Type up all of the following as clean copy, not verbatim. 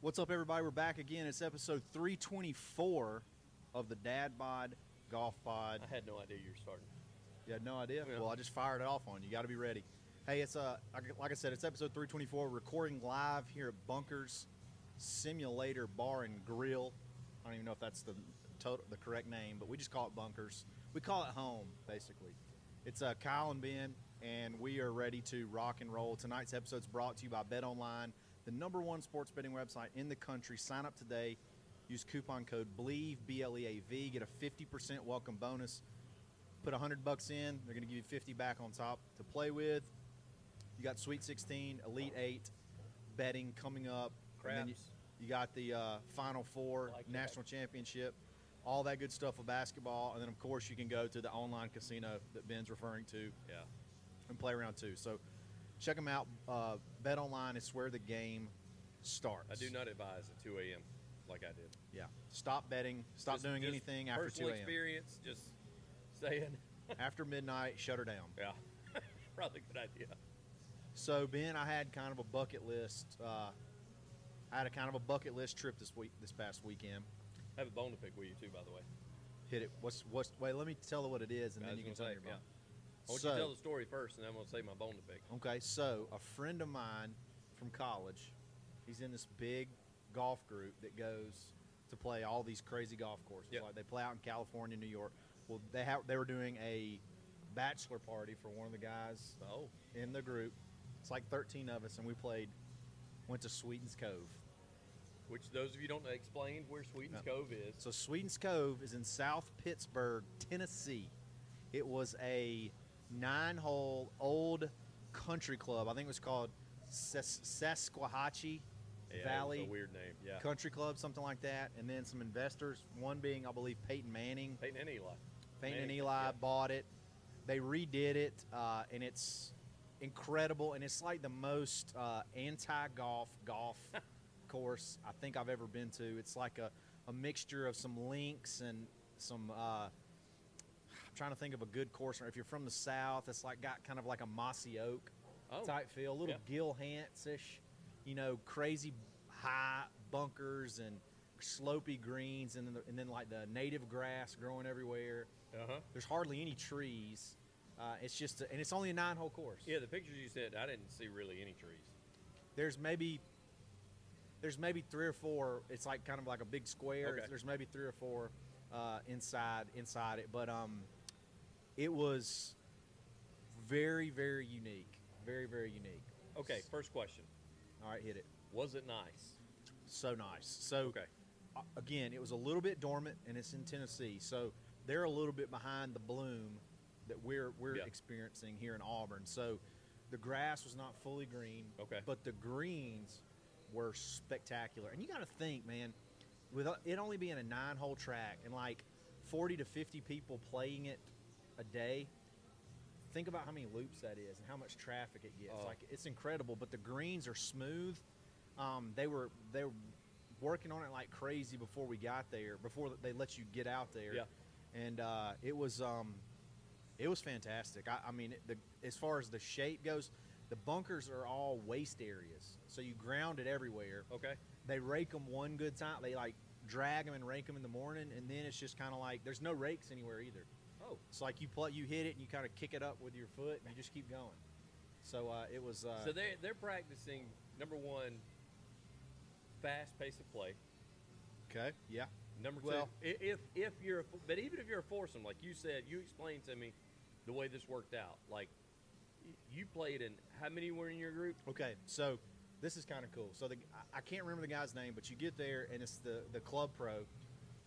What's up, everybody? We're back again. It's episode 324 of the Dad Bod Golf Pod. I had no idea you were starting. You had no idea? Yeah. Well, I just fired it off on you. You got to be ready. Hey, it's like I said, it's episode 324. Recording live here at Bunkers Simulator Bar and Grill. I don't even know if that's the correct name, but we just call it Bunkers. We call it home, basically. It's Kyle and Ben, and we are ready to rock and roll. Tonight's episode is brought to you by BetOnline, the #1 sports betting website in the country. Sign up today. Use coupon code BLEAV, B-L-E-A-V. Get a 50% welcome bonus. Put $100 in. They're going to give you 50 back on top to play with. You got Sweet 16, Elite 8 betting coming up. Craps. And then you got the Final Four, National Championship, all that good stuff with basketball. And then, of course, you can go to the online casino that Ben's referring to and play around too. So check them out. BetOnline is where the game starts. I do not advise at 2 a.m. like I did. Yeah. Stop betting. Stop doing anything after 2 personal a.m. experience, just saying. After midnight, shut her down. Yeah. Probably a good idea. So, Ben, I had kind of a bucket list. I had a kind of a bucket list trip this past weekend. I have a bone to pick with you, too, by the way. Hit it. Wait, let me tell you what it is, and then you can tell me your bone. I want you to tell the story first, and then I'm going to say my bone to pick. Okay, so a friend of mine from college, he's in this big golf group that goes to play all these crazy golf courses. Yep. Like they play out in California, New York. Well, they were doing a bachelor party for one of the guys in the group. It's like 13 of us, and went to Sweeten's Cove. Which, those of you don't know, explain where Sweeten's Cove is. So Sweeten's Cove is in South Pittsburgh, Tennessee. It was a 9-hole old country club. I think it was called Sasquatchie Valley. It was a weird name. Yeah. Country club, something like that. And then some investors, one being, I believe, Peyton Manning. Peyton and Eli. Peyton and Eli bought it. They redid it, and it's incredible. And it's like the most anti-golf course I think I've ever been to. It's like a mixture of some links and some I'm trying to think of a good course. If you're from the South, it's like got kind of like a mossy oak type feel, a little Gil Hance-ish, crazy high bunkers and slopey greens, and then like the native grass growing everywhere. There's hardly any trees. It's just and it's only a 9-hole course. Yeah, the pictures you sent, I didn't see really any trees. There's maybe 3 or 4. It's like kind of like a big square. Okay. There's maybe 3 or 4 inside it, but it was very, very unique. Very, very unique. Okay, first question. All right, hit it. Was it nice? So nice. So again, it was a little bit dormant, and it's in Tennessee, so they're a little bit behind the bloom that we're experiencing here in Auburn. So the grass was not fully green, but the greens were spectacular. And you got to think, man, with it only being a 9-hole track and like 40 to 50 people playing it a day, think about how many loops that is and how much traffic it gets. Like, it's incredible. But the greens are smooth. They were working on it like crazy before we got there, before they let you get out there. Yeah. And it was fantastic. I mean, as far as the shape goes, the bunkers are all waste areas, so you ground it everywhere. Okay. They rake them one good time. They like drag them and rake them in the morning, and then it's just kind of like there's no rakes anywhere either. Oh. It's like you hit it and you kind of kick it up with your foot and you just keep going. So it was. So they're practicing, number one, fast pace of play. Okay. Yeah. Number two, if you're, but even if you're a foursome, like you said, you explained to me the way this worked out. Like, you played in, how many were in your group? Okay, so this is kind of cool. So I can't remember the guy's name, but you get there and it's the club pro.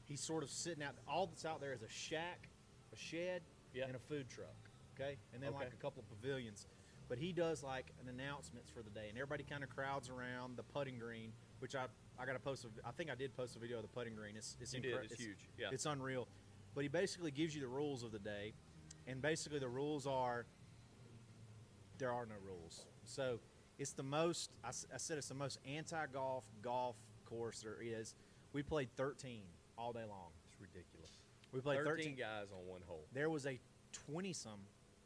He's sort of sitting out. All that's out there is a shack, a shed, and a food truck. Okay, and then like a couple of pavilions. But he does like an announcements for the day, and everybody kind of crowds around the putting green, which I got to post. I think I did post a video of the putting green. It's incredible. It's huge. Yeah, it's unreal. But he basically gives you the rules of the day, and basically the rules are there are no rules. So it's the most. I said it's the most anti-golf golf course there is. We played 13 all day long. It's ridiculous. We played 13 guys on one hole. There was a 20-some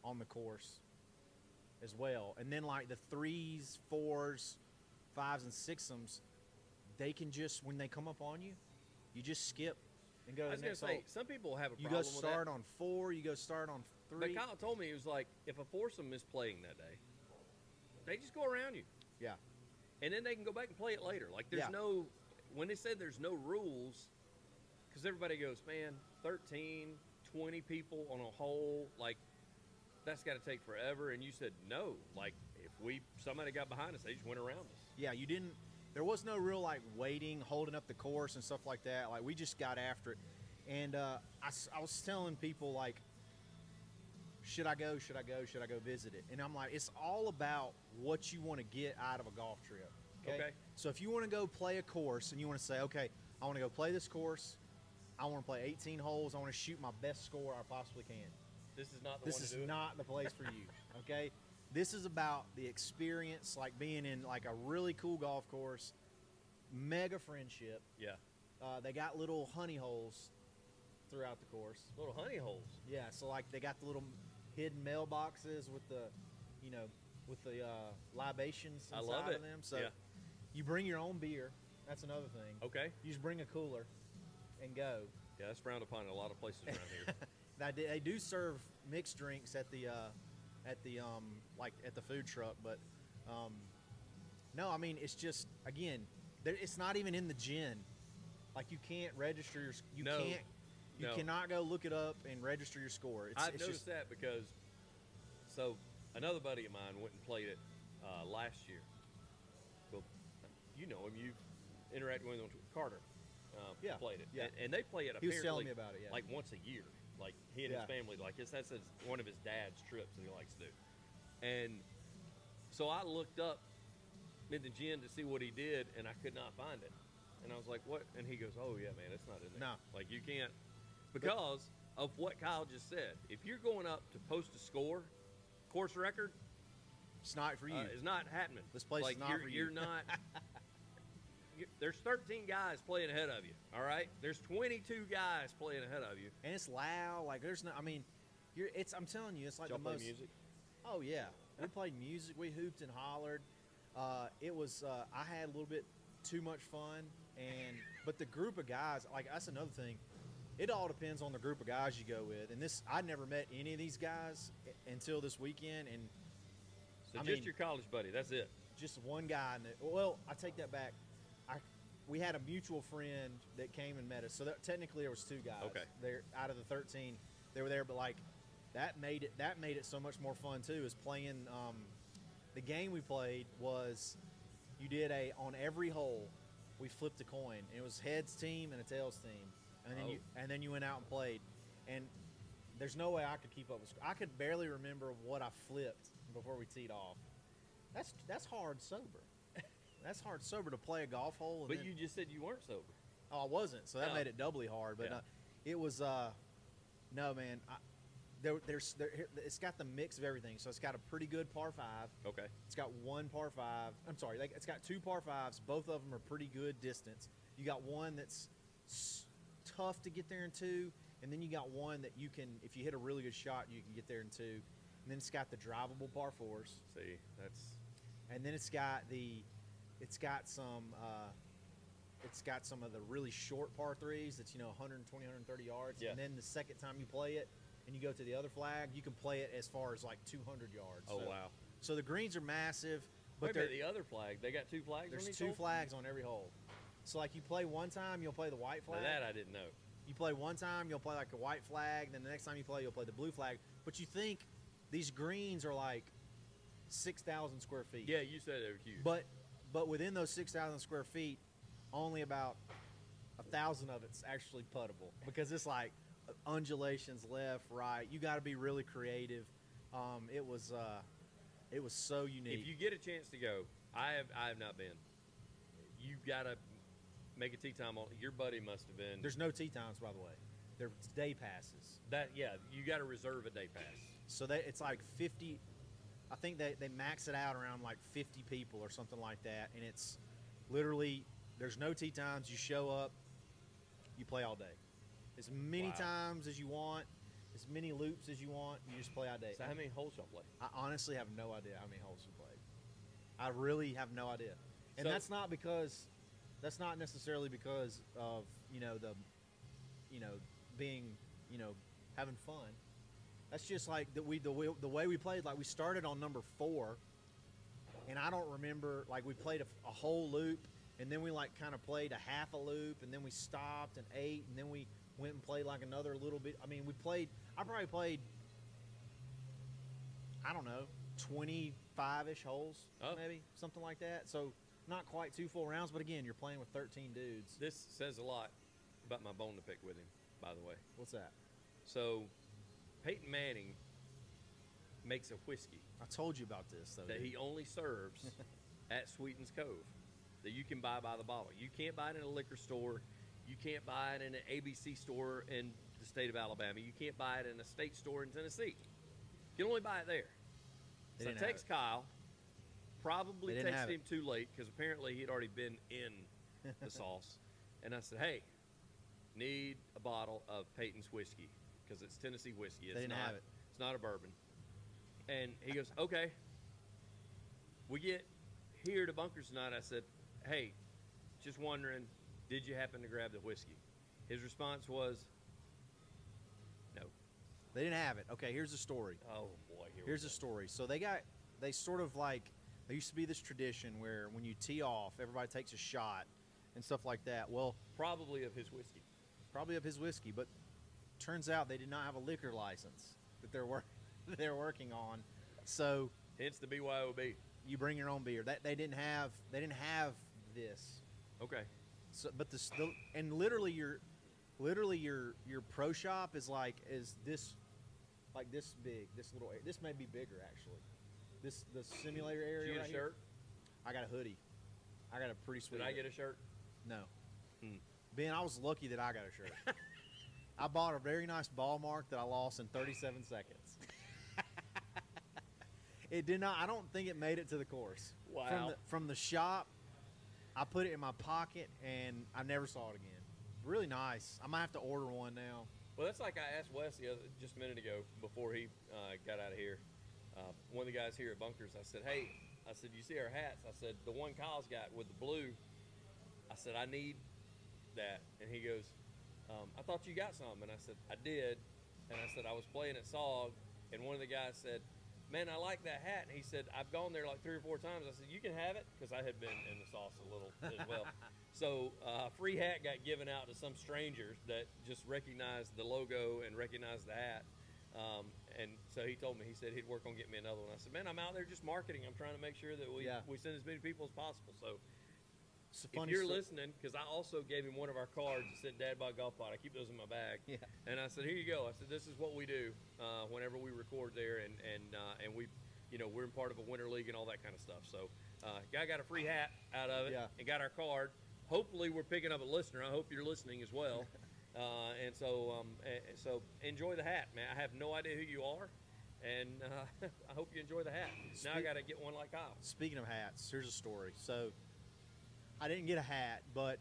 on the course as well, and then like the 3s, 4s, 5s, and 6s they can just, when they come up on you, you just skip and go to I was the gonna next say hole. some people have a You problem go with start that. on 4, you go start on 3. But Kyle told me, he was like, if a foursome is playing that day, they just go around you. Yeah. And then they can go back and play it later. Like, there's Yeah. no, when they said there's no rules, because everybody goes, man, 13, 20 people on a hole, like, that's got to take forever. And you said, no. Like, if somebody got behind us, they just went around us. Yeah, you didn't, there was no real, like, waiting, holding up the course and stuff like that. Like, we just got after it. And I was telling people, like, should I go visit it? And I'm like, it's all about what you want to get out of a golf trip. Okay. So if you want to go play a course and you want to say, okay, I want to go play this course, I want to play 18 holes, I want to shoot my best score I possibly can. This is not the This one to is do it. not the place for you. Okay. This is about the experience, like being in like a really cool golf course, mega friendship. Yeah. They got little honey holes throughout the course. Little honey holes. Yeah, so like they got the little hidden mailboxes with the, with the libations I inside love it. of them. So Yeah. you bring your own beer. That's another thing. Okay. You just bring a cooler and go. Yeah, that's frowned upon in a lot of places around here. They do serve mixed drinks at the food truck, but no, I mean it's just again, it's not even in the gin. Like you can't register your, you cannot go look it up and register your score. I've noticed that because, so another buddy of mine went and played it last year. Well, you know him. You've interacted with him. Carter played it. Yeah. And they play it He was apparently telling me about it, yeah. like once a year. Like he and his family, like that's one of his dad's trips that he likes to do. And so I looked up in the gin to see what he did, and I could not find it. And I was like, what? And he goes, oh, yeah, man, it's not in there. No. Like, you can't, because of what Kyle just said. If you're going up to post a score, course record, It's not for you. it's not happening. This place like, is not for you. You're not, there's 13 guys playing ahead of you, all right? There's 22 guys playing ahead of you. And it's loud. Like there's no. I mean, I'm telling you, it's like Did y'all the play most. music? Oh yeah, we played music. We hooped and hollered. It was. I had a little bit too much fun, but the group of guys. Like that's another thing. It all depends on the group of guys you go with. And I never met any of these guys until this weekend, and So I just mean, your college buddy, that's it. just one guy. Well, I take that back. We had a mutual friend that came and met us. So technically there was 2 guys. Okay. There out of the 13, they were there. But like that made it so much more fun too. Is playing. The game we played was you did on every hole we flipped a coin. It was heads team and a tails team, and then you went out and played. And there's no way I could keep up with. I could barely remember what I flipped before we teed off. That's hard sober. That's hard sober to play a golf hole. And But then, you just said you weren't sober. I wasn't, so that No. made it doubly hard. But Yeah. it was no man. It's got the mix of everything. So it's got a pretty good par 5. Okay. It's got 1 par 5. I'm sorry, it's got 2 par 5s. Both of them are pretty good distance. You got one that's tough to get there in 2, and then you got one that you can, if you hit a really good shot, you can get there in 2. And then it's got the drivable par 4s. See, that's And then it's got some of the really short par 3s that's 120, 130 yards. Yeah. And then the second time you play it and you go to the other flag, you can play it as far as like 200 yards. oh So- wow. So the greens are massive, but Wait a minute, the other flag, they got 2 flags. there's on each 2 hole? flags on every hole. So like you play one time, you'll play the white Now flag. that I didn't know. You play one time, you'll play like a white flag. Then the next time you play, you'll play the blue flag. But you think these greens are like 6,000 square feet. Yeah, you said they were huge. But within those 6,000 square feet, only about 1,000 of it's actually puttable because it's like undulations left, right. You got to be really creative. It was so unique. if you get a chance to go, I have not been. You gotta make a tee time on. Your buddy must have been. There's no tee times, by the way. There's day passes. That yeah, you got to reserve a day pass. So it's like 50. I think they max it out around like 50 people or something like that, and it's literally there's no tee times. You show up, you play all day, as many Wow. times as you want, as many loops as you want. You just play all day. So how many holes y'all play? I honestly have no idea how many holes we played. I really have no idea, and So- that's not because that's not necessarily because of the being having fun. That's just like the way we played. Like we started on number 4, and I don't remember, like we played a whole loop, and then we like kind of played a half a loop, and then we stopped and ate, and then we went and played like another little bit. I mean, I probably played, I don't know, 25-ish holes, maybe, something like that. So not quite 2 full rounds, but again, you're playing with 13 dudes. This says a lot about my bone to pick with him, by the way. What's that? So Peyton Manning makes a whiskey. I told you about this, though. That he only serves at Sweeten's Cove, that you can buy by the bottle. You can't buy it in a liquor store. You can't buy it in an ABC store in the state of Alabama. You can't buy it in a state store in Tennessee. You can only buy it there. So I text Kyle, probably texted him too late because apparently he'd already been in the sauce. And I said, hey, need a bottle of Peyton's whiskey because it's Tennessee whiskey. They didn't have it. It's not a bourbon. And he goes, okay. We get here to Bunkers tonight. I said, hey, just wondering, did you happen to grab the whiskey? His response was, no. They didn't have it. Okay, here's the story. Oh, boy. Here's the story. So they sort of like, there used to be this tradition where when you tee off, everybody takes a shot and stuff like that. Well, probably of his whiskey. But turns out they did not have a liquor license that they're working on. So hence the BYOB. You bring your own beer. They didn't have this. Okay. So, but and literally your pro shop is this big. This may be bigger actually. The simulator area. Did you get right a shirt? Here, I got a hoodie. I got a pretty sweet. Did I get a shirt? No. Ben, I was lucky that I got a shirt. I bought a very nice ball mark that I lost in 37 seconds. It did not. I don't think it made it to the course. Wow. From the shop, I put it in my pocket, and I never saw it again. Really nice. I might have to order one now. Well, that's like I asked Wes just a minute ago before he got out of here. One of the guys here at Bunkers, I said, hey, you see our hats? I said, the one Kyle's got with the blue, I said, I need that. And he goes, I thought you got some. And I said, I did. And I said, I was playing at SOG, and one of the guys said, man, I like that hat. And he said, I've gone there like 3 or 4 times. I said, you can have it, because I had been in the sauce a little as well. So a free hat got given out to some stranger that just recognized the logo and recognized the hat. And so he told me, he said he'd work on getting me another one. I said, man, I'm out there just marketing. I'm trying to make sure that we send as many people as possible. So if you're listening, because I also gave him one of our cards that said Dad Bod Golf Pod. I keep those in my bag. Yeah. And I said, here you go. I said, this is what we do whenever we record there, and we, we're in part of a winter league and all that kind of stuff. So guy got a free hat out of it and got our card. Hopefully we're picking up a listener. I hope you're listening as well. And so enjoy the hat, man. I have no idea who you are, and I hope you enjoy the hat. Now I got to get one like Kyle. Speaking of hats, here's a story. So I didn't get a hat, but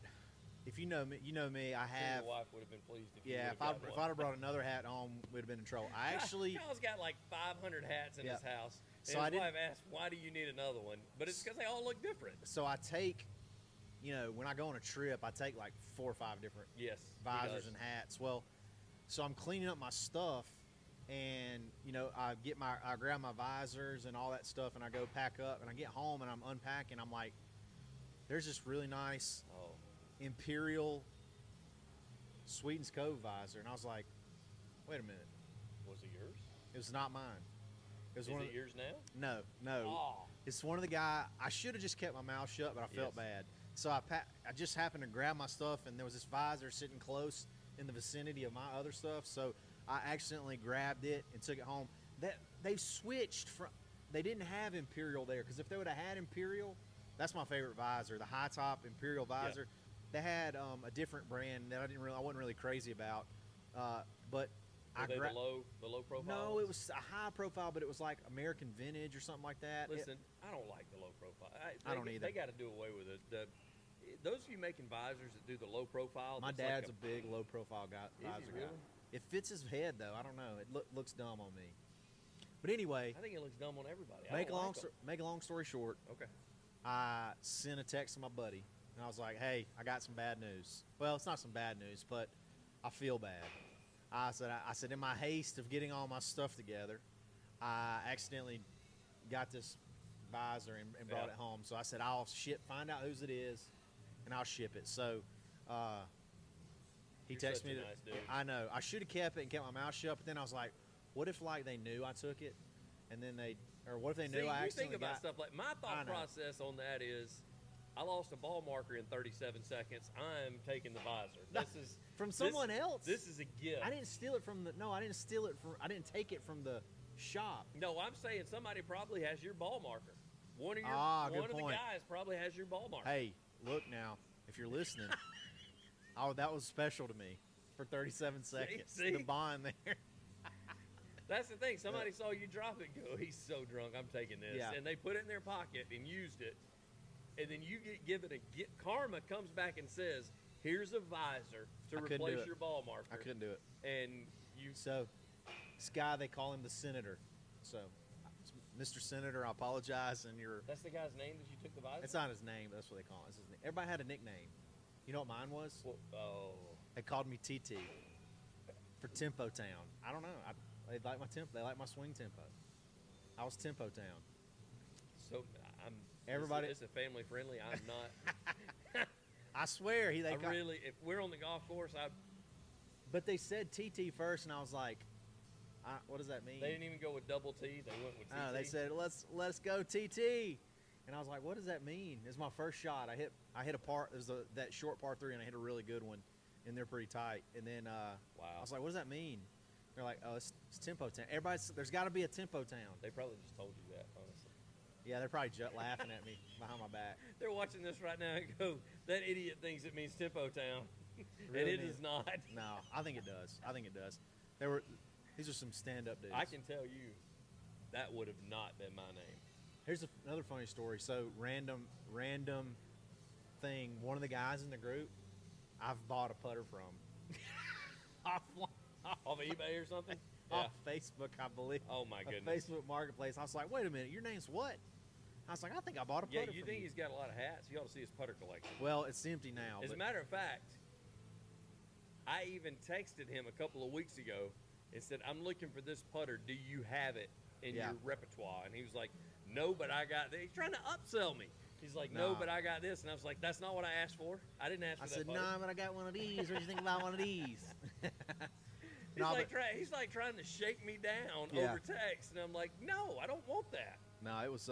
if you know me, I have. Your wife would have been pleased if you if I'd have brought another hat home, we'd have been in trouble. I actually. Kyle's got like 500 hats in his house. So his wife asked, why do you need another one? But it's because they all look different. So I take, when I go on a trip, I take like 4 or 5 different visors and hats. Well, so I'm cleaning up my stuff, and I grab my visors and all that stuff, and I go pack up, and I get home and I'm unpacking. I'm like, there's this really nice Imperial Sweeten's Cove visor, and I was like, wait a minute. Was it yours? It was not mine. Is it yours now? No. Oh. It's one of the guy. I should have just kept my mouth shut, but I felt bad. So I just happened to grab my stuff, and there was this visor sitting close in the vicinity of my other stuff. So I accidentally grabbed it and took it home. They've switched from. They didn't have Imperial there, because if they would have had Imperial, that's my favorite visor, the high top Imperial visor. They had a different brand that I wasn't really crazy about, but Were they the low profile? No, ones? It was a high profile, but it was like American Vintage or something like that. Listen, I don't like the low profile. I don't either. They got to do away with it. Those of you making visors that do the low profile. My dad's a big low profile guy. Visor really? guy. It fits his head though. I don't know. It looks dumb on me. But anyway, I think it looks dumb on everybody. Make a long story short. Okay. I sent a text to my buddy, and I was like, hey, I got some bad news. Well, it's not some bad news, but I feel bad. I said, in my haste of getting all my stuff together, I accidentally got this visor and brought it home. So I said, I'll find out whose it is, and I'll ship it. So he texted me. Nice dude. I know. I should have kept it and kept my mouth shut, but then I was like, what if like they knew I took it, and then or what if they knew I accidentally think about got stuff like my thought process on that is, I lost a ball marker in 37 seconds. I'm taking the visor. This is from someone else. This is a gift. I didn't steal it from I didn't steal it from. I didn't take it from the shop. No, I'm saying somebody probably has your ball marker. One of the guys probably has your ball marker. Hey, look now, if you're listening, that was special to me for 37 seconds. See? The bond there. That's the thing. Somebody saw you drop it and go, he's so drunk, I'm taking this. Yeah. And they put it in their pocket and used it. And then you give it karma comes back and says, here's a visor to replace your ball marker. I couldn't do it. And you. So, this guy, they call him the Senator. So, Mr. Senator, I apologize. And That's the guy's name that you took the visor? It's not his name, but that's what they call it. It's his name. Everybody had a nickname. You know what mine was? Well, They called me TT for Tempo Town. I don't know. They like my tempo. They like my swing tempo. I was Tempo Town. So everybody. It's a family friendly. I'm not. I swear if we're on the golf course, But they said TT first, and I was like, what does that mean? They didn't even go with double T. They went with TT. No, they said let's go TT, and I was like, what does that mean? It's my first shot. I hit a par. There's that short par 3, and I hit a really good one, and they're pretty tight. And then wow. I was like, what does that mean? They're like, oh, it's Tempo Town. There's got to be a Tempo Town. They probably just told you that, honestly. Yeah, they're probably laughing at me behind my back. They're watching this right now and go, that idiot thinks it means Tempo Town. Really and it is not. No, I think it does. These are some stand-up dudes. I can tell you that would have not been my name. Here's another funny story. So random thing. One of the guys in the group, I've bought a putter from. Off eBay or something? Off Facebook, I believe. Oh, my goodness. Facebook Marketplace. I was like, wait a minute, your name's what? I was like, I think I bought a putter from you. Yeah, you think he's got a lot of hats? You ought to see his putter collection. Well, it's empty now. As a matter of fact, I even texted him a couple of weeks ago and said, I'm looking for this putter. Do you have it in your repertoire? And he was like, no, but I got this. He's trying to upsell me. He's like, no, but I got this. And I was like, that's not what I asked for. I didn't ask for that putter. I said, nah, but I got one of these. What do you think about one of these? He's like trying to shake me down over text, and I'm like, no, I don't want that. No, it was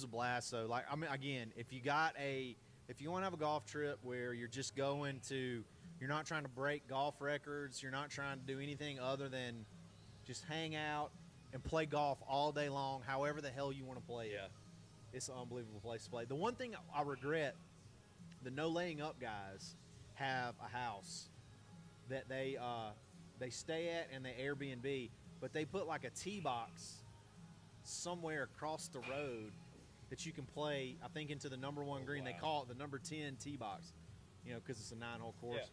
a blast. So like, I mean, again, if you want to have a golf trip where you're just going to, you're not trying to break golf records, you're not trying to do anything other than just hang out and play golf all day long, however the hell you want to play it. It's an unbelievable place to play. The one thing I regret, the No Laying Up guys have a house that they stay at and they Airbnb, but they put like a tee box somewhere across the road that you can play, I think, into the number 1 green. Wow. They call it the number 10 tee box, because it's a 9-hole course. Yeah.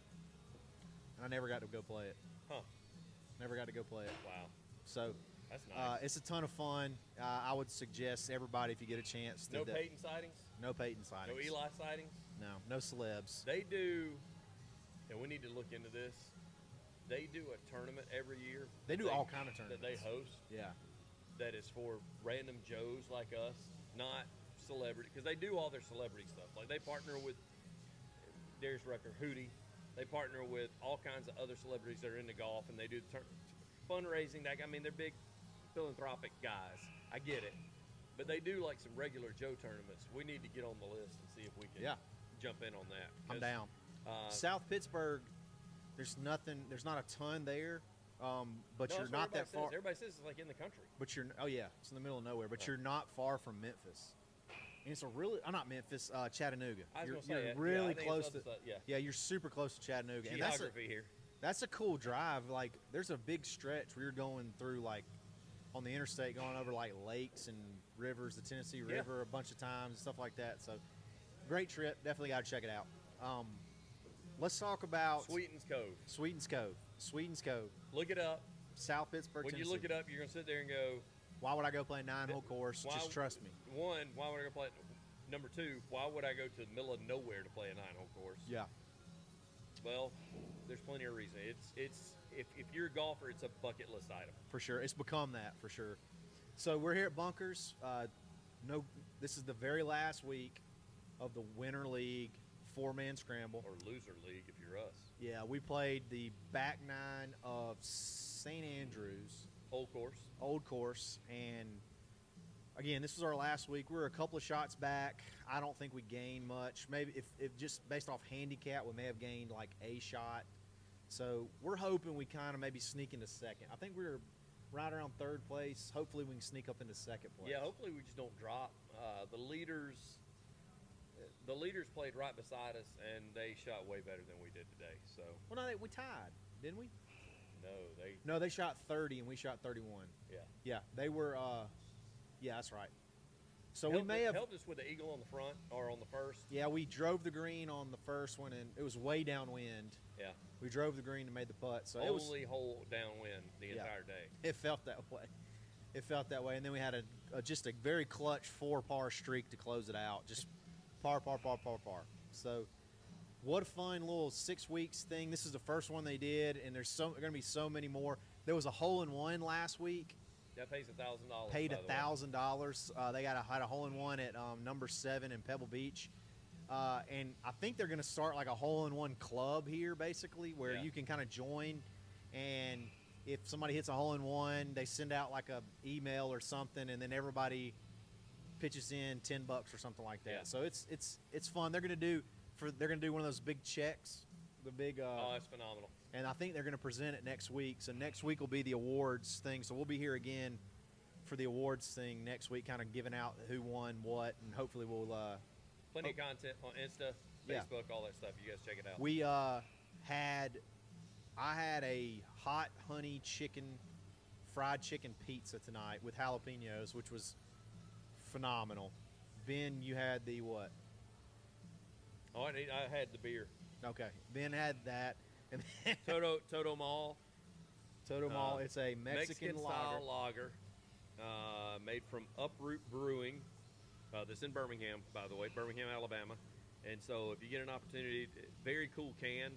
And I never got to go play it. Huh. Never got to go play it. Wow. So that's nice. it's a ton of fun. I would suggest everybody, if you get a chance. No Peyton sightings? No Peyton sightings. No Eli sightings? No celebs. They do, and we need to look into this. They do a tournament every year. They do all kind of tournaments. That they host. Yeah. That is for random Joes like us, not celebrity, because they do all their celebrity stuff. Like they partner with Darius Rucker, Hootie. They partner with all kinds of other celebrities that are into golf, and they do fundraising. I mean, they're big philanthropic guys. I get it. But they do like some regular Joe tournaments. We need to get on the list and see if we can jump in on that. I'm down. South Pittsburgh, there's not a ton there, but you're not that far. Everybody says it's like in the country. But it's in the middle of nowhere. But you're not far from Memphis. And it's not Memphis, Chattanooga. You're really close to. You're super close to Chattanooga. Geography here. That's a cool drive. Like, there's a big stretch where you're going through, like, on the interstate, going over like lakes and rivers, the Tennessee River, a bunch of times and stuff like that. So, great trip. Definitely got to check it out. Let's talk about Sweeten's Cove. Sweeten's Cove. Look it up. South Pittsburgh, When Tennessee. you look it up, you're going to sit there and go, why would I go play a 9-hole course? Just trust me. One, why would I go play? number two, why would I go to the middle of nowhere to play a 9-hole course? Yeah. Well, there's plenty of reason. It's if you're a golfer, it's a bucket list item. For sure. It's become that, for sure. So we're here at Bunkers. This is the very last week of the Winter League 4-man scramble. Or loser league if you're us. Yeah, we played the back nine of St. Andrews. Old course. And, again, this was our last week. We were a couple of shots back. I don't think we gained much. Maybe if just based off handicap, we may have gained like a shot. So we're hoping we kind of maybe sneak into second. I think we were right around third place. Hopefully we can sneak up into second place. Yeah, hopefully we just don't drop. The leaders played right beside us, and they shot way better than we did today. So Well, no, we tied, didn't we? No, they shot 30 and we shot 31. Yeah. Yeah, they were. Yeah, that's right. So helped we may have helped us with the eagle on the front or on the first. Yeah, we drove the green on the first one, and it was way downwind. Yeah. We drove the green and made the putt. So Only hole downwind the Yeah. entire day. It felt that way. It felt that way, and then we had just a very clutch 4-par streak to close it out. Just par. So, what a fun little 6 weeks thing. This is the first one they did, and there's going to be so many more. There was a hole-in-one last week. That pays $1,000. Paid $1,000. They had a hole-in-one at number 7 in Pebble Beach. And I think they're going to start like a hole-in-one club here, basically, where you can kind of join. And if somebody hits a hole-in-one, they send out like a email or something, and then everybody pitches in $10 or something like that. Yeah. So it's fun. They're going to do one of those big checks, the big. That's phenomenal. And I think they're going to present it next week. So next week will be the awards thing. So we'll be here again for the awards thing next week, kind of giving out who won what, and hopefully we'll. Plenty of content on Insta, Facebook, all that stuff. You guys check it out. We I had a hot honey fried chicken pizza tonight with jalapenos, which was phenomenal. Ben, you had the what? Oh, I had the beer. Okay, Ben had that. And then Toto Mall. It's a Mexican style lager made from Uproot Brewing. That's in Birmingham, by the way, Birmingham, Alabama. And so if you get an opportunity, very cool can.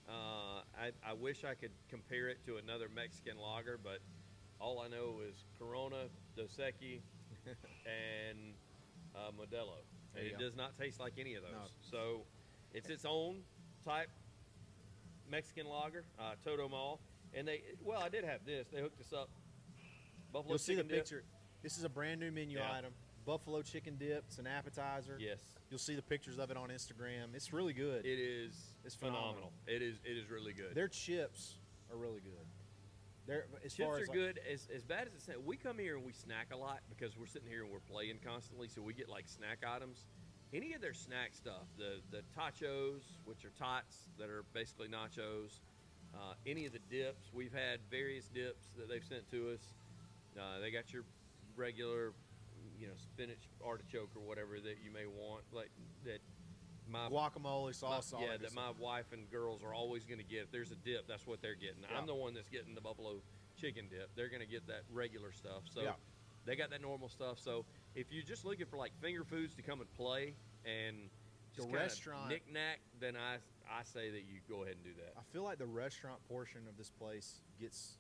I wish I could compare it to another Mexican lager, but all I know is Corona, Dos Equis, and Modelo. And it does not taste like any of those. No. So it's its own type Mexican lager, Toto Mall. And I did have this. They hooked us up. Buffalo You'll see the chicken dip. picture. This is a brand new menu item. Buffalo chicken dip. It's an appetizer. Yes. You'll see the pictures of it on Instagram. It's really good. It's phenomenal. It is really good. Their chips are really good. Chips are good. As bad as it sounds, we come here and we snack a lot because we're sitting here and we're playing constantly, so we get like snack items. Any of their snack stuff, the tachos, which are tots that are basically nachos, any of the dips, we've had various dips that they've sent to us. They got your regular, spinach artichoke or whatever that you may want, like that. Guacamole sauce. That my wife and girls are always going to get. If there's a dip, that's what they're getting. Yeah. I'm the one that's getting the buffalo chicken dip. They're going to get that regular stuff. So they got that normal stuff. So if you're just looking for like finger foods to come and play and just the restaurant knick-knack, then I say that you go ahead and do that. I feel like the restaurant portion of this place gets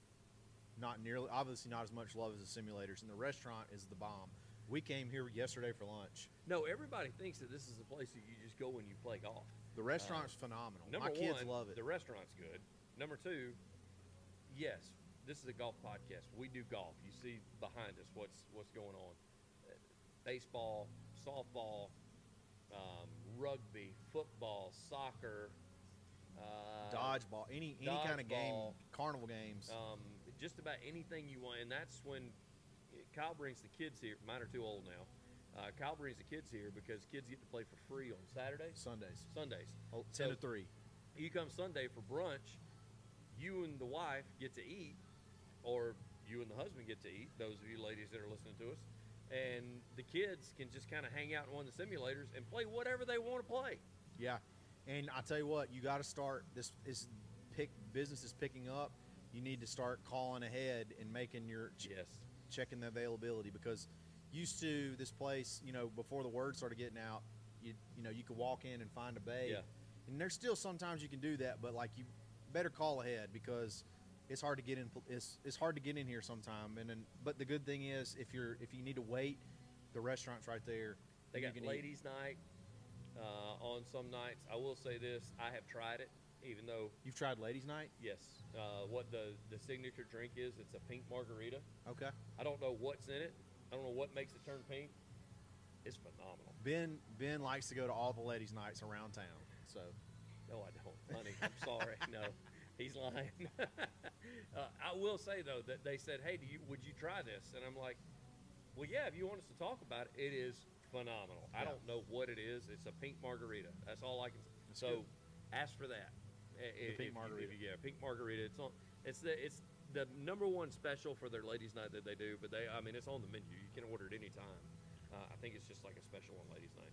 obviously not as much love as the simulators, and the restaurant is the bomb. We came here yesterday for lunch. No, everybody thinks that this is a place that you just go when you play golf. The restaurant's phenomenal. My kids one, love it. The restaurant's good. Number two, yes, this is a golf podcast. We do golf. You see behind us what's going on. Baseball, softball, rugby, football, soccer, dodgeball, any kind of game, carnival games. Just about anything you want. And that's when Kyle brings the kids here. Mine are too old now. Kyle brings the kids here because kids get to play for free on Saturdays. Sundays. 10 to 3. You come Sunday for brunch, you and the wife get to eat, or you and the husband get to eat, those of you ladies that are listening to us, and the kids can just kind of hang out in one of the simulators and play whatever they want to play. Yeah, and I tell you what, you got to start, business is picking up. You need to start calling ahead and making checking the availability, because used to this place, before the word started getting out, you could walk in and find a bay. Yeah. And there's still sometimes you can do that, but like you better call ahead because it's hard to get in. It's hard to get in here sometime. But the good thing is if you need to wait, the restaurant's right there. They got ladies' night on some nights. I will say this: I have tried it, even though you've tried ladies' night. Yes. What the signature drink is? It's a pink margarita. Okay. I don't know what's in it. I don't know what makes it turn pink. It's phenomenal. Ben likes to go to all the ladies' nights around town. So. No, I don't, honey. I'm sorry. No, he's lying. I will say though that they said, "Hey, would you try this?" And I'm like, "Well, yeah. If you want us to talk about it, it is phenomenal." Yeah. I don't know what it is. It's a pink margarita. That's all I can say. That's so, good. Ask for that. The pink margarita. Pink margarita. It's the number one special for their ladies' night that they do. But it's on the menu. You can order it anytime. I think it's just like a special on ladies' night.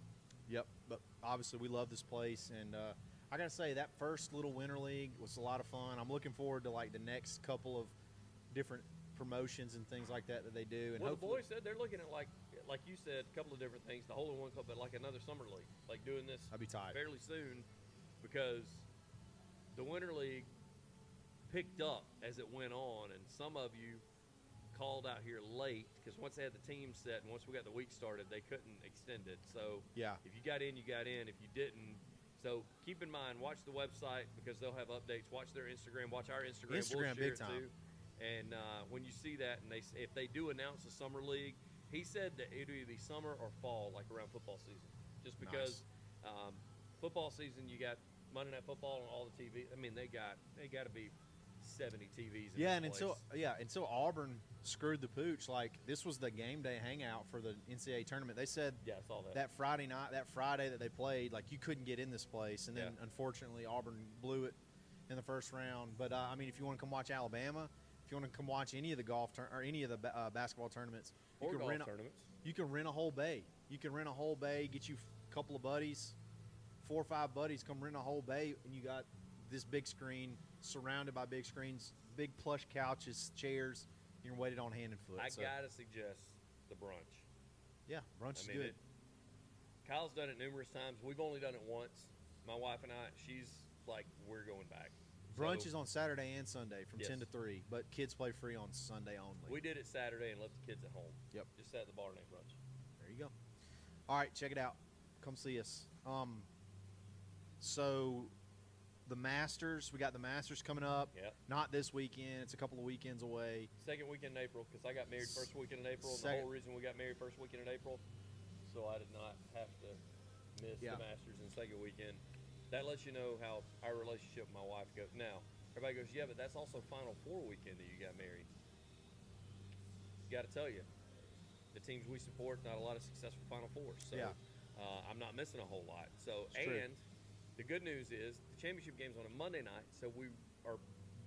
Yep. But obviously, we love this place, and I gotta say that first little winter league was a lot of fun. I'm looking forward to like the next couple of different promotions and things like that they do. And well, the boys said they're looking at like you said, a couple of different things. The hole-in-one club, but like another summer league, like doing this I'd be tied. fairly soon, because the winter league picked up as it went on, and some of you called out here late because once they had the team set and once we got the week started, they couldn't extend it. So yeah, if you got in, you got in. If you didn't, so keep in mind, watch the website because they'll have updates. Watch their Instagram. Watch our Instagram. Instagram, we'll share big time. Too. And when you see that, and if they do announce a summer league, he said that it'll either be summer or fall, like around football season. Just because football season, you got Monday Night Football on all the TV. I mean, they got to be 70 TVs. In this place. Until Auburn screwed the pooch. Like this was the game day hangout for the NCAA tournament. They said I saw that. That Friday night, that Friday that they played, like you couldn't get in this place, and then unfortunately Auburn blew it in the first round. But if you want to come watch Alabama, if you want to come watch any of the golf or any of the basketball tournaments, you can rent tournaments. You can rent a whole bay. You can rent a whole bay. Get you a couple of buddies, 4 or 5 buddies, come rent a whole bay, and you got this big screen surrounded by big screens, big plush couches, chairs. You're waited on hand and foot. I gotta suggest the brunch. Yeah, brunch is good. Kyle's done it numerous times. We've only done it once. My wife and I. She's like, we're going back. Brunch is on Saturday and Sunday from 10 to 3, but kids play free on Sunday only. We did it Saturday and left the kids at home. Yep. Just sat at the bar and ate brunch. There you go. All right, check it out. Come see us. So the Masters, we got the Masters coming up. Yep. Not this weekend. It's a couple of weekends away. Second weekend in April, because I got married first weekend in April. And the whole reason we got married first weekend in April, so I did not have to miss the Masters in the second weekend. That lets you know how our relationship with my wife goes. Now, everybody goes, yeah, but that's also Final Four weekend that you got married. Got to tell you, the teams we support, not a lot of successful Final Fours. So I'm not missing a whole lot. So, and the good news is the championship game's on a Monday night, so we are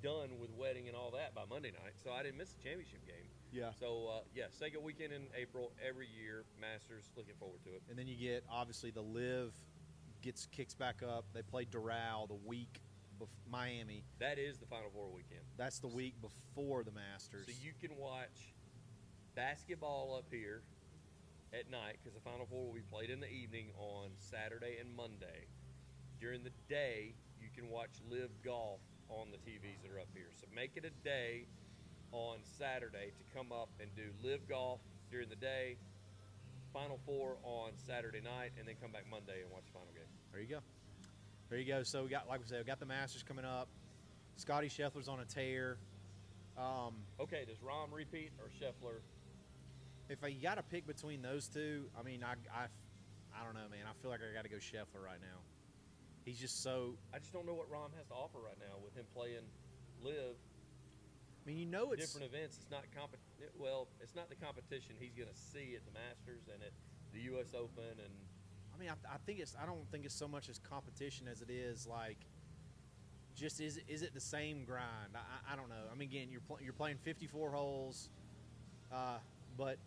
done with wedding and all that by Monday night. So I didn't miss the championship game. Yeah. So, second weekend in April every year, Masters, looking forward to it. And then you get, obviously, the Live kicks back up. They play Doral the week Miami. That is the Final Four weekend. That's the week before the Masters. So you can watch basketball up here at night because the Final Four will be played in the evening on Saturday and Monday. During the day, you can watch Live Golf on the TVs that are up here. So make it a day on Saturday to come up and do Live Golf during the day, Final Four on Saturday night, and then come back Monday and watch the final game. There you go. There you go. So we got, like we said, we got the Masters coming up. Scottie Scheffler's on a tear. Okay, does Rahm repeat or Scheffler? If you got to pick between those two, I mean, I don't know, man. I feel like I got to go Scheffler right now. He's just so. I just don't know what Rahm has to offer right now with him playing Live. I mean, it's different events. It's not Well, it's not the competition he's going to see at the Masters and at the U.S. Open and. I mean, I don't think it's so much as competition as it is like, just is it the same grind? I don't know. I mean, again, you're playing 54 holes, but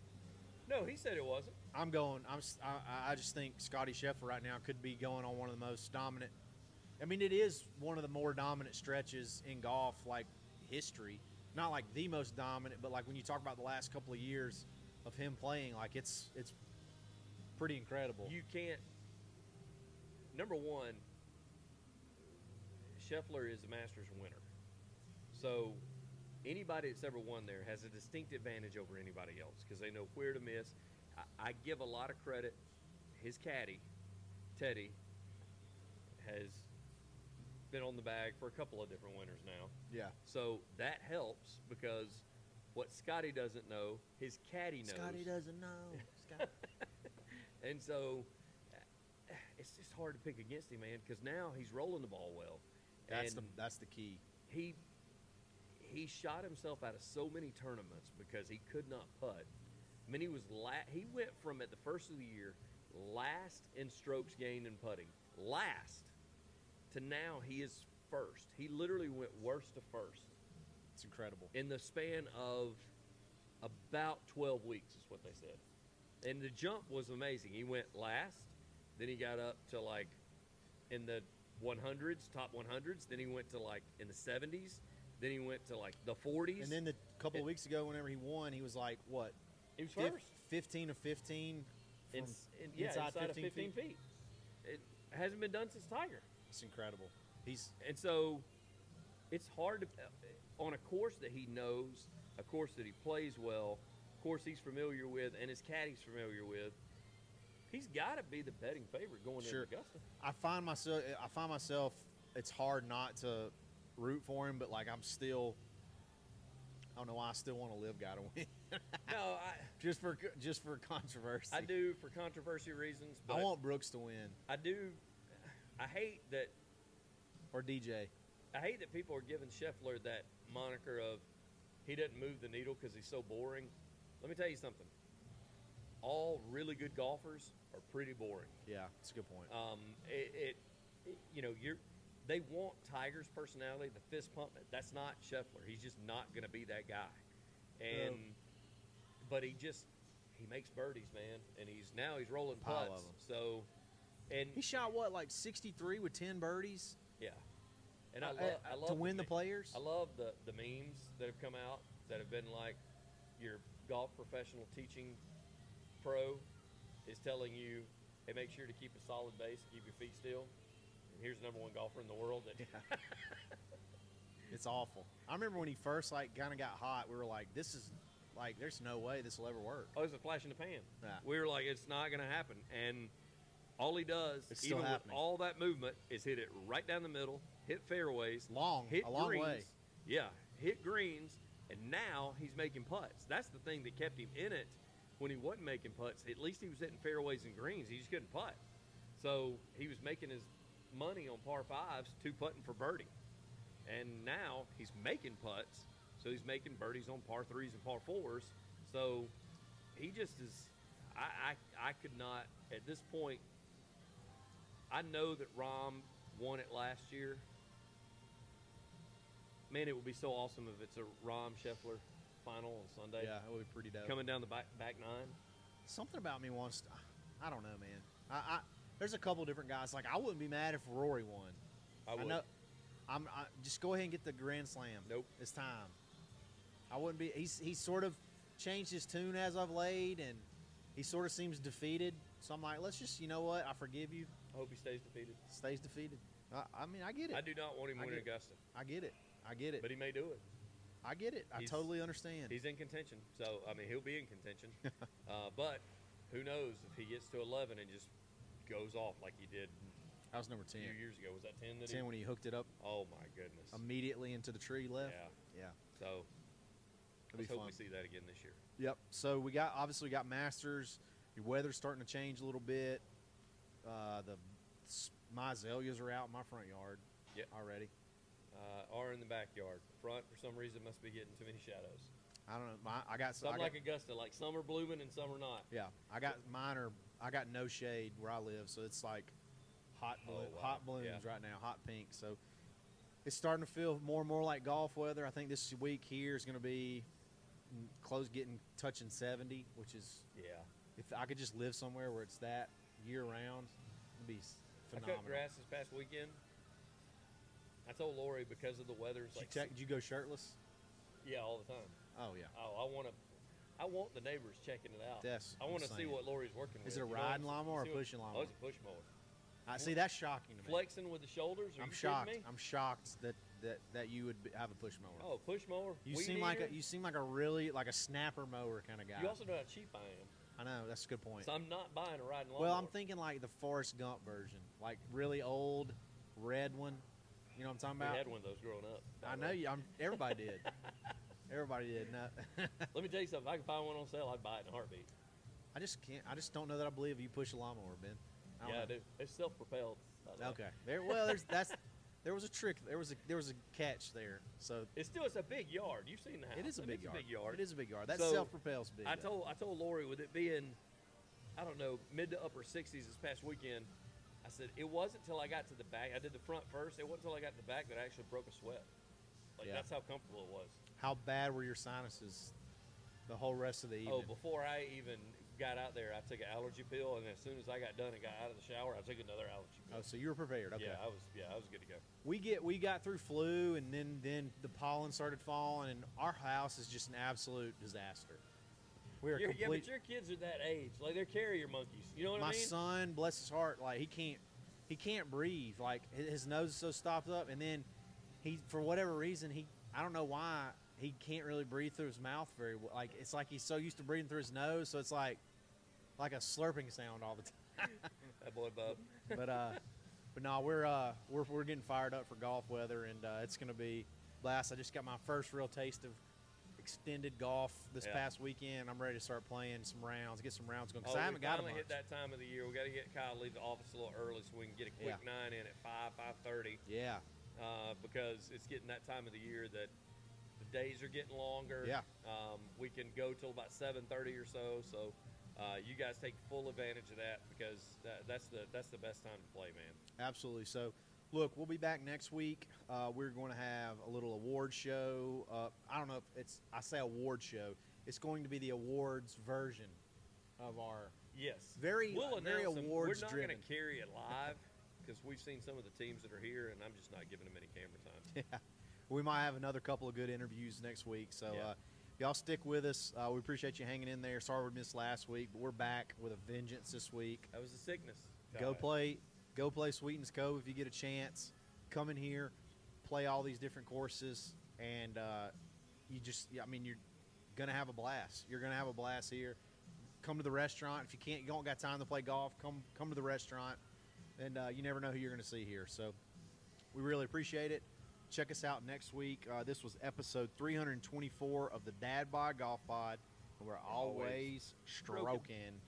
no, he said it wasn't. I just think Scottie Scheffler right now could be going on one of the most dominant. I mean, it is one of the more dominant stretches in golf, like history. Not like the most dominant, but like when you talk about the last couple of years, of him playing, like it's pretty incredible. You can't. Number one, Scheffler is a Masters winner, so anybody that's ever won there has a distinct advantage over anybody else because they know where to miss. I give a lot of credit. His caddy, Teddy, has been on the bag for a couple of different winners now. Yeah. So that helps because what Scottie doesn't know, his caddy knows. Scottie doesn't know. Scottie. And so it's just hard to pick against him, man, because now he's rolling the ball well. That's the key. He shot himself out of so many tournaments because he could not putt. I mean, he went from at the first of the year last in strokes gained and putting, last, to now he is first. He literally went worst to first. It's incredible. In the span of about 12 weeks is what they said. And the jump was amazing. He went last, then he got up to like in the 100s, top 100s, then he went to like in the 70s, then he went to like the 40s. And then a couple of weeks ago, whenever he won, he was like, what? He was first. 15 of 15 from inside 15 feet. It hasn't been done since Tiger. It's incredible. And so it's hard to, on a course that he knows, a course that he plays well, a course he's familiar with, and his caddy's familiar with, he's got to be the betting favorite going into Augusta. I find myself. It's hard not to root for him, but like I don't know why I still want a live guy to win. No, just for controversy. I do for controversy reasons. But I want Brooks to win. I do. I hate that. Or DJ. I hate that people are giving Scheffler that moniker of he doesn't move the needle because he's so boring. Let me tell you something. All really good golfers are pretty boring. Yeah, that's a good point. They want Tiger's personality, the fist pump. That's not Scheffler. He's just not going to be that guy. But he makes birdies, man, and he's rolling Pile putts. of 'em. So, and he shot like 63 with 10 birdies. Yeah, and I love to win the Players. I love the memes that have come out that have been like your golf professional teaching pro is telling you, hey, make sure to keep a solid base, keep your feet still. And here's the number one golfer in the world. It's awful. I remember when he first kind of got hot, we were like, this is like, there's no way this will ever work. Oh, it's a flash in the pan. Yeah. We were like, it's not going to happen. And all he does, even with all that movement, is hit it right down the middle, hit fairways, hit a long greens. way. Yeah, hit greens, and now he's making putts. That's the thing that kept him in it when he wasn't making putts. At least he was hitting fairways and greens. He just couldn't putt. So he was making his money on par fives, 2-putting for birdie. And now he's making putts, so he's making birdies on par threes and par fours. So he just is. I could not at this point. I know that Rahm won it last year. Man, it would be so awesome if it's a Rahm Scheffler final on Sunday. Yeah, it would be pretty dope. Coming down the back nine. Something about me wants to. I don't know, man. There's a couple different guys. Like I wouldn't be mad if Rory won. I would. know. I just go ahead and get the Grand Slam. Nope. It's time. I wouldn't be. He's sort of changed his tune as of late, and he sort of seems defeated. So I'm like, let's just, you know what? I forgive you. I hope he stays defeated. Stays defeated. I mean, I get it. I do not want him winning Augusta. I get it. But he may do it. I get it. I totally understand. He's in contention. So, I mean, he'll be in contention. But who knows if he gets to 11 and just goes off like he did That was number 10. a few years ago. Was that 10? 10 when he hooked it up. Oh, my goodness. Immediately into the tree left. Yeah. So, let's hope we see that again this year. Yep. So, we got Masters. Your weather's starting to change a little bit. My azaleas are out in my front yard already. Are in the backyard. Front, for some reason, must be getting too many shadows. I don't know. I got like Augusta, like some are blooming and some are not. Yeah, I got no shade where I live, so it's like hot blooms right now, hot pink. So it's starting to feel more and more like golf weather. I think this week here is going to be touching 70, which is if I could just live somewhere where it's that year round, it'd be phenomenal. I cut grass this past weekend. I told Lori because of the weather. Did you go shirtless? Yeah, all the time. Oh, yeah. Oh, I want to. I want the neighbors checking it out. Yes, I want to I'm see saying. what Lori's working with. Is it a you know what riding I'm- lawnmower or see a what- pushing Oh, lawnmower? it's a push mower. I see. That's shocking to me. Flexing with the shoulders. Are I'm you shocked. kidding me? I'm shocked that you would have a push mower. Oh, push mower. You weed seem like eater. you seem like a really like a snapper mower kind of guy. You also know how cheap I am. I know that's a good point. So I'm not buying a riding lawnmower. Well, I'm thinking like the Forrest Gump version, like really old, red one. You know what I'm talking We about? had one of those growing up. by I the know way. you. Everybody did. Everybody did. No. Let me tell you something. If I could find one on sale, I'd buy it in a heartbeat. I just can't. I just don't know that I believe you push a lawnmower, Ben. I don't Yeah, I know. do. It's self-propelled. by the way. Okay. There was a trick. There was a catch there. So It's a big yard. You've seen the house. it is a I mean, big it's yard. a big yard. It is a big yard. That So, self-propels big. I though. told Lori, with it being, I don't know, mid to upper 60s this past weekend, I said it wasn't until I got to the back. I did the front first. It wasn't until I got to the back that I actually broke a sweat. Like Yeah. that's how comfortable it was. How bad were your sinuses the whole rest of the evening? Oh, before I even got out there, I took an allergy pill, and as soon as I got done and got out of the shower, I took another allergy pill. Oh, so you were prepared. Okay. Yeah, I was good to go. We got through flu, and then the pollen started falling, and our house is just an absolute disaster. We are Yeah, complete. but your kids are that age. Like they're carrier monkeys. You know what My I mean? son, bless his heart, like he can't breathe. Like his nose is so stopped up, and then he, for whatever reason, I don't know why he can't really breathe through his mouth very well. Like it's like he's so used to breathing through his nose, so it's like a slurping sound all the time. That boy Bub. But no, we're getting fired up for golf weather, and it's gonna be blast. I just got my first real taste of extended golf this Yeah. past weekend. I'm ready to start playing some rounds, get some rounds going because Oh, I haven't got a finally bunch. hit that time of the year. We got to get Kyle to leave the office a little early so we can get a quick Yeah. 9 in at 5:30. Yeah, Because it's getting that time of the year that the days are getting longer. Yeah. We can go till about 7:30 or so. So you guys take full advantage of that because that's the best time to play, man. absolutely. So, look, we'll be back next week. We're going to have a little award show. I don't know if I say award show. It's going to be the awards version of our Yes. very We're not awards-driven. going to carry it live because we've seen some of the teams that are here, and I'm just not giving them any camera time. Yeah, we might have another couple of good interviews next week. So Yeah. y'all stick with us. We appreciate you hanging in there. Sorry we missed last week, but we're back with a vengeance this week. That was a sickness. Go play Sweeten's Cove if you get a chance. Come in here, play all these different courses, and you're gonna have a blast. You're gonna have a blast here. Come to the restaurant if you don't got time to play golf. Come to the restaurant, and you never know who you're gonna see here. So we really appreciate it. Check us out next week. This was episode 324 of the Dad Bod Golf Pod, and we're always stroking. stroking.